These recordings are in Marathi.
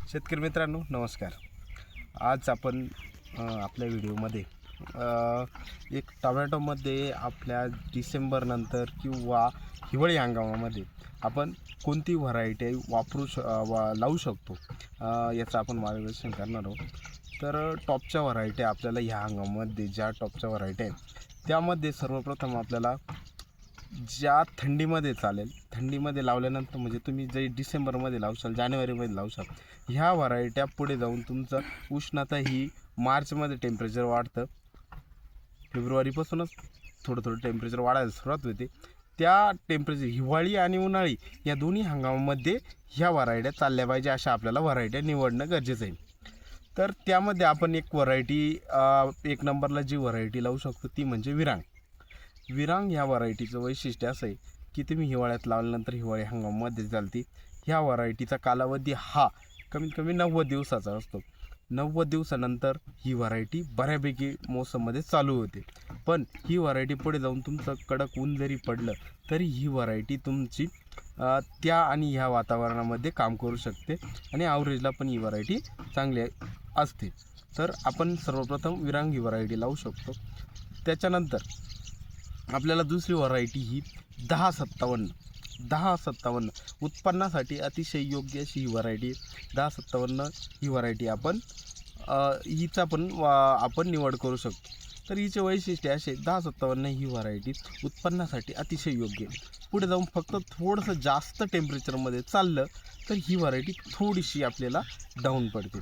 शेतकरी मित्रांनो नमस्कार। आज आपण आपल्या व्हिडिओमध्ये एक टोमॅटोमध्ये आपल्या डिसेंबर नंतर किंवा हिवाळी हंगामामध्ये आपण कोणती व्हरायटी लावू शकतो याचं आपण मार्गदर्शन करणार आहोत। तर टॉपच्या व्हरायटी आपल्याला ह्या हंगामामध्ये ज्या टॉपच्या व्हरायटी आहेत त्यामध्ये सर्वप्रथम आपल्याला ज्या थंडीमध्ये चालेल, थंडीमध्ये लावल्यानंतर म्हणजे तुम्ही जे डिसेंबरमध्ये लावशाल, जानेवारीमध्ये लावशाल, ह्या व्हरायट्या पुढे जाऊन तुमचं उष्णता ही मार्चमध्ये टेम्परेचर वाढतं, फेब्रुवारीपासूनच थोडं टेम्परेचर वाढायला सुरुवात होते। त्या टेम्परेचर हिवाळी आणि उन्हाळी या दोन्ही हंगामामध्ये ह्या व्हरायट्या चालल्या पाहिजे अशा आपल्याला व्हरायट्या निवडणं गरजेचं आहे। तर त्यामध्ये आपण एक व्हरायटी एक नंबरला जी व्हरायटी लावू शकतो ती म्हणजे विरांग। विरांग ह्या व्हरायटीचं वैशिष्ट्य असं आहे की तुम्ही हिवाळ्यात लावल्यानंतर हिवाळी हंगामामध्ये चालते। ह्या व्हरायटीचा कालावधी हा कमीत कमी 90 दिवसाचा असतो। 90 दिवसानंतर ही व्हरायटी बऱ्यापैकी मोसममध्ये चालू होते, पण ही व्हरायटी पुढे जाऊन तुमचं कडक ऊन जरी पडलं तरी ही व्हरायटी तुमची त्या आणि ह्या वातावरणामध्ये काम करू शकते आणि ॲव्हरेजला पण ही व्हरायटी चांगली असते। तर आपण सर्वप्रथम विरांग ही व्हरायटी लावू शकतो। त्याच्यानंतर आपल्याला दुसरी व्हरायटी ही 1057 उत्पन्नासाठी अतिशय योग्य अशी ही व्हरायटी 1057 ही व्हरायटी आपण हिचा पण आपण निवड करू शकतो। तर हिचे वैशिष्ट्य असे 1057 ही व्हरायटी उत्पन्नासाठी अतिशय योग्य आहे। पुढे जाऊन फक्त थोडंसं जास्त टेम्परेचरमध्ये चाललं तर ही व्हरायटी थोडीशी आपल्याला डाऊन पडते,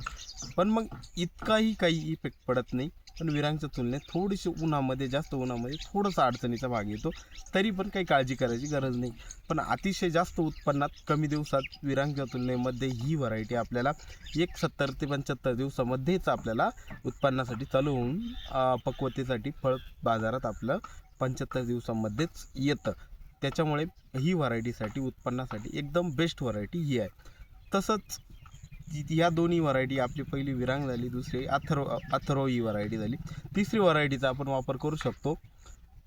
पण मग इतकाही काही इफेक्ट पडत नाही। पण विरांगच्या तुलनेत थोडीशी उन्हामध्ये जास्त उन्हामध्ये थोडंसं अडचणीचा भाग येतो, तरी पण काही काळजी करायची गरज नाही। पण अतिशय जास्त उत्पन्नात कमी दिवसात विरांगच्या तुलनेमध्ये ही व्हरायटी आपल्याला 70 ते 75 दिवसामध्येच आपल्याला उत्पन्नासाठी चालू होऊन पक्वतेसाठी फळ बाजारात आपलं 75 दिवसामध्येच येतं। त्याच्यामुळे ही व्हरायटीसाठी उत्पन्नासाठी एकदम बेस्ट व्हरायटी ही आहे। तसंच या दोन्ही व्हरायटी आपली पहिली विरांग झाली, दुसरी अथर्व ही व्हरायटी झाली। तिसरी व्हरायटीचा आपण वापर करू शकतो।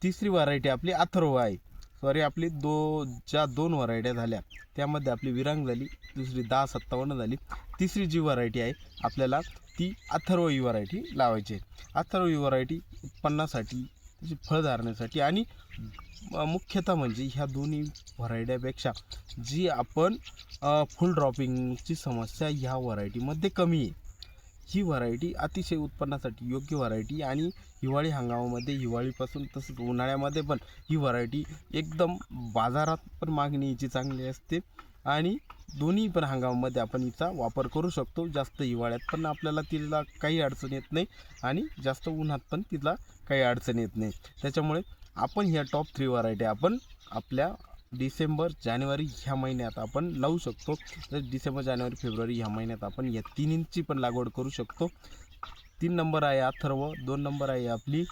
तिसरी व्हरायटी आपली अथर्व आहे। सॉरी, आपली ज्या दोन व्हरायट्या झाल्या त्यामध्ये आपली विरांग झाली, दुसरी 1057 झाली। तिसरी जी व्हरायटी आहे आपल्याला ती अथर्व ही व्हरायटी लावायची आहे। अथर्व ही व्हरायटी उत्पन्नासाठी, त्याची फळधारणेसाठी आणि मुख्यतः म्हणजे ह्या दोन्ही व्हरायट्यापेक्षा जी आपण फुल ड्रॉपिंगची समस्या ह्या व्हरायटीमध्ये कमी आहे। ही व्हरायटी अतिशय उत्पन्नासाठी योग्य व्हरायटी आणि हिवाळी हंगामामध्ये, हिवाळीपासून तसंच उन्हाळ्यामध्ये पण ही व्हरायटी एकदम बाजारात पण मागणी हिची चांगली असते आणि दोन्ही पण हंगामामध्ये आपण हिचा वापर करू शकतो। जास्त हिवाळ्यात पण आपल्याला तिला काही अडचण येत नाही आणि जास्त उन्हात पण तिला काही अडचण येत नाही। त्याच्यामुळे आपण ह्या टॉप 3 व्हरायटी आपण आपल्या डिसेंबर जानेवारी ह्या महिन्यात आपण लावू शकतो। तर डिसेंबर जानेवारी फेब्रुवारी ह्या महिन्यात आपण या तिन्हींची पण लागवड करू शकतो। 3 नंबर आहे अथर्व, 2 नंबर आहे आपली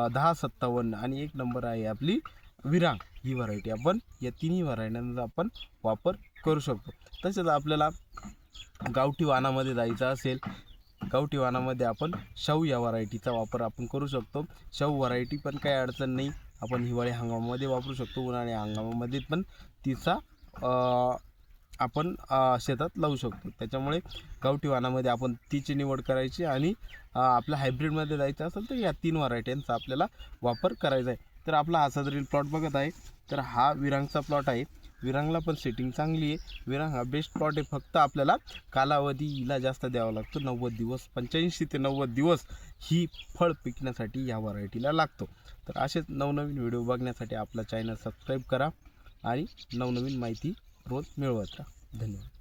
1057 आणि 1 नंबर आहे आपली विरांग ही व्हरायटी। आपण या तिन्ही व्हरायट्यांचा आपण वापर करू शकतो। तसेच आपल्याला गावठी वाणामध्ये जायचं असेल, गावठी वाणामध्ये आपण शाहू या व्हरायटीचा वापर आपण करू शकतो। शाहू व्हरायटी पण काही अडचण नाही, आपण हिवाळी हंगामामध्ये वापरू शकतो, उन्हाळी हंगामामध्ये पण तिचा आपण शेतात लावू शकतो। त्याच्यामुळे गावठी वाणामध्ये आपण तिची निवड करायची आणि आपल्या हायब्रिडमध्ये जायचं असेल तर या 3 व्हरायट्यांचा आपल्याला वापर करायचा आहे। तर आपला हा सदरील प्लॉट बघत आहे, तर हा विरांगचा प्लॉट आहे। विरांगला पण सेटिंग चांगली आहे। विरांग हा बेस्ट प्लॉट आहे, फक्त आपल्याला कालावधी हिला जास्त द्यावा लागतो। 90 दिवस, 85 ते 90 दिवस ही फळ पिकण्यासाठी ह्या व्हरायटीला लागतो। तर असेच नवनवीन व्हिडिओ बघण्यासाठी आपला चॅनल सबस्क्राईब करा आणि नवनवीन माहिती रोज मिळवत राहा। धन्यवाद।